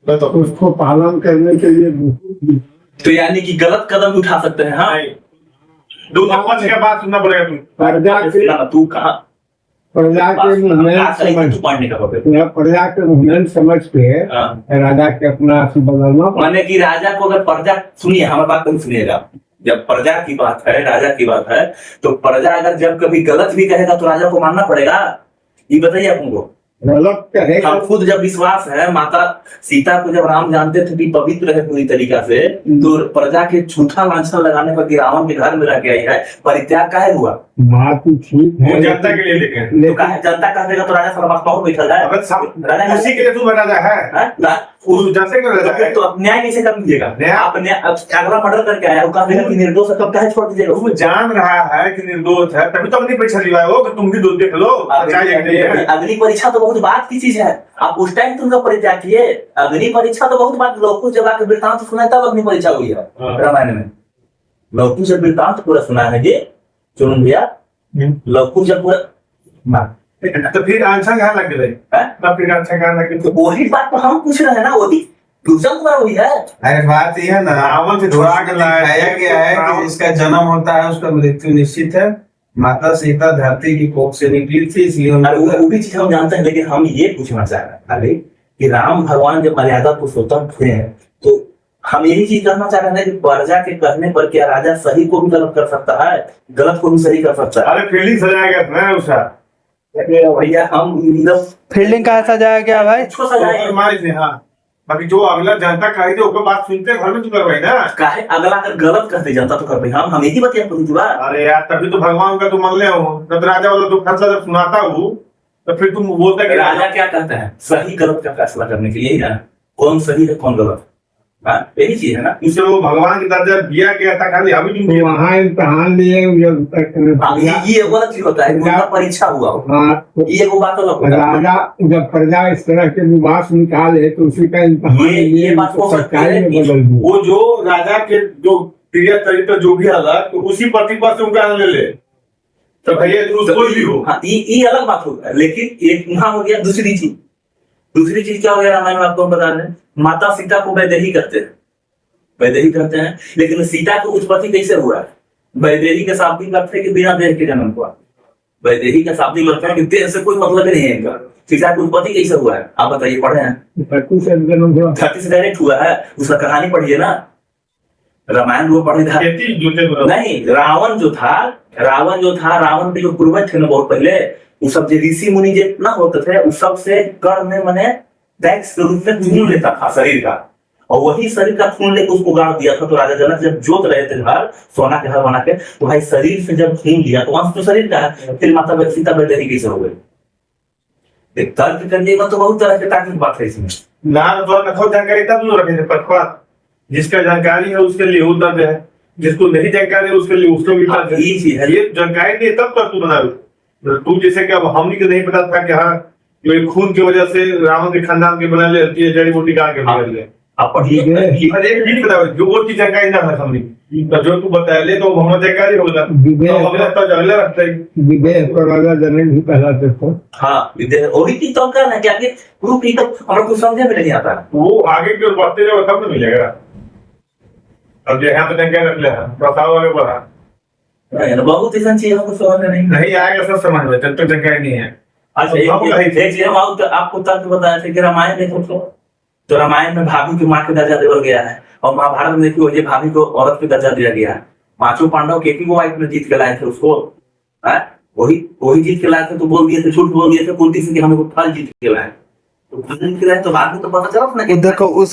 तो उसको पालन करने के लिए तो यानी कि गलत कदम भी उठा सकते हैं। हाँ, दो पक्ष का बात सुनना पड़ेगा तुम। प्रजा के तू कहा प्रजा के मूवमेंट समझ पढ़ने का पड़ेगा। प्रजा के मूवमेंट समझ के राजा के अपना बदलना। माने कि राजा को अगर प्रजा, सुनिए हमारी बात को सुनिएगा, जब प्रजा की बात है, राजा की बात है, तो प्रजा अगर जब कभी गलत भी कहेगा तो राजा को मानना पड़ेगा। ये बताइए आपको। गलत कहेगा हम खुद जब विश्वास है, माता सीता को जब राम जानते थे कि पवित्र है पूरी तरीका से, तो प्रजा के झूठा लांछन लगाने पर कि रावण के घर में रह के आई है, परित्याग काहे हुआ? बात ठीक वो है, जनता के लिए लेके तो काहे जनता कह देगा तो राजा सर्वस्व बैठा जाए? अगर उसी के लिए तू राजा है, उस जनता के राजा है, तो अब न्याय कैसे कर दीजिएगा? आप अगला मर्डर करके आया, वो कह देगा कि निर्दोष है, तब काहे छोड़ दीजिएगा? वो जान रहा है कि निर्दोष है, तभी तो अपनी परीक्षा दिलवाए हो कि तुम भी दो देख लो। अग्नि परीक्षा तो बहुत बात की चीज है, आप उस टाइम तुमका परित्याग किए। अग्नि परीक्षा तो बहुत बात, लोग जब आके वृत्तांत सुना तब अग्नि परीक्षा हुई है रामायण में। लौकू जब वृत्तांत पूरा सुना है ये, चुन भैया, लौकू जब पूरा, तो फिर आंसर कहाँ लग गए? तब फिर आंसर कहाँ लग गए? वही बात तो हम पूछ रहे हैं ना, वही ट्यूशन तुम्हारा वही है। अरे बात यह है ना, रावण से थोड़ा दिखाया गया है कि जिसका जन्म होता है उसका मृत्यु निश्चित है। माता सीता धरती की कोख से निकली थी, इसलिए वो भी चीज हम जानते हैं, लेकिन हम ये पूछना चाह रहे हैं कि राम भगवान जब मर्यादा पुरुषोत्तम थे, तो हम यही चीज जानना चाह रहे हैं कि प्रजा के कहने पर क्या राजा सही को भी गलत कर सकता है, गलत को भी सही कर सकता है? अरे फील्डिंग सजाएगा ना उसका भैया, हम फील्डिंग कहा सजाया गया भाई? इसको सजाएंगे। हाँ, बाकी जो अगला जनता कही थी उसको बात सुनते घर में तो कर भाई ना। काहे अगला अगर गलत कहते जनता तो कर भाई, हम यही बतिया पूरी बात। अरे यार, तभी तो भगवान का तुम मान ले हो, जब राजा वाला तो फैसला जब सुनाता हूँ तो फिर तुम बोलते कि राजा क्या कहते हैं? सही गलत का फैसला करने के लिए है, कौन सही है कौन गलत, यही चीज है ना। उसे वो भगवान की दर्जा दिया गया था, खाली अभी तुम वहाँ इम्तहान लिए जब तक ये वाला चीज होता है, उनका परीक्षा हुआ हो, ये वो बात अलग होता है। राजा जब प्रजा इस तरह के विवाद निकाले तो उसी का इम्तहान ये बात हो सकती सच्चाई में बदल दी। वो जो राजा के जो प्रिय चरित्र जो भी अलग, तो उसी प्रतिपद से उनका ले ले तो भैया कोई भी हो। हाँ, ये अलग बात होगा, लेकिन एक वहां हो गया। दूसरी चीज क्या हो गया रामायण में, आपको बता दें, माता सीता को वैदेही कहते हैं, लेकिन सीता को उत्पत्ति कैसे हुआ है? वैदेही के शाब्दिक अर्थ है कि बिना देह के जन्म हुआ। वैदेही का शाब्दिक अर्थ है कि देह से कोई मतलब नहीं है इनका। सीता की उत्पत्ति कैसे हुआ है आप बताइए? पढ़े हैं? धरती से डायरेक्ट हुआ है, उसका कहानी पढ़िए ना, रामायण वो पढ़े था। नहीं, रावण जो था, रावण के जो पूर्वज थे ना बहुत पहले, वो सब जो ऋषि मुनि जो ना होते थे, उस सब से कर में मने टैक्स के रूप में खून लेता था शरीर का, और वही शरीर का खून लेकर उसको गाड़ दिया था। तो राजा जनक जब जोत रहे थे घर, सोना के घर बना के, तो भाई शरीर से जब खून लिया तो अंश तो शरीर का है, फिर माता सीता वैदेही कैसे हो गई? तर्क करने तो बहुत तरह के तार्किक बात है इसमें। जानकारी तब लोग रखे थे पक्षपात, जिसका जानकारी है उसके लिए वो दर्ज है, जिसको नहीं जानकारी है उसके लिए उसको भी दर्ज है। ये जानकारी नहीं तब तक तू बना, तू जैसे कि अब हमने को नहीं पता था कि हाँ ये खून की वजह से रावण के खानदान के बना लेती है, जड़ी बूटी कहाँ के बना ले जो वो चीज जानकारी ना है हमने, जो तू बता ले तो हमें जानकारी होगा। विदेह पर राजा जनक भी कहलाते थे। हाँ, विदेह वही चीज तो कहना क्या कि प्रूफ ही तो हमारे को समझे में नहीं आता। वो आगे की ओर बढ़ते जाओ तब तो मिलेगा। अब यहाँ पे जानकारी रख ले, बताओ आगे बढ़ा, बहुत ऐसा चीज हमको समझ में नहीं आएगा, सब समझ में जब तक जानकारी नहीं है। अच्छा, एक चीज हम आपको तर्क बताया था कि रामायण देखो तो रामायण में भाभी की माँ का दर्जा दिया गया है, और महाभारत में देखिए ये भाभी को औरत का दर्जा दिया गया है। पांचों पांडव के को वाइफ में जीत के लाए थे उसको, वही जीत के लाए थे, तो बोल दिए थे, झूठ बोल दिए थे कुंती से कि हमें फल जीत के लाए, तो बाद में तो पता चला ना। देखो उस